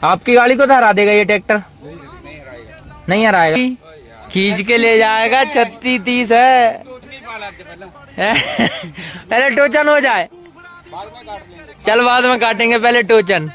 आपकी गाड़ी को तो हरा देगा ये ट्रैक्टर? नहीं हराएगा। खींच के ले जाएगा। 36-30 है। पहले टोचन हो जाए, चल बाद में काटेंगे, पहले टोचन।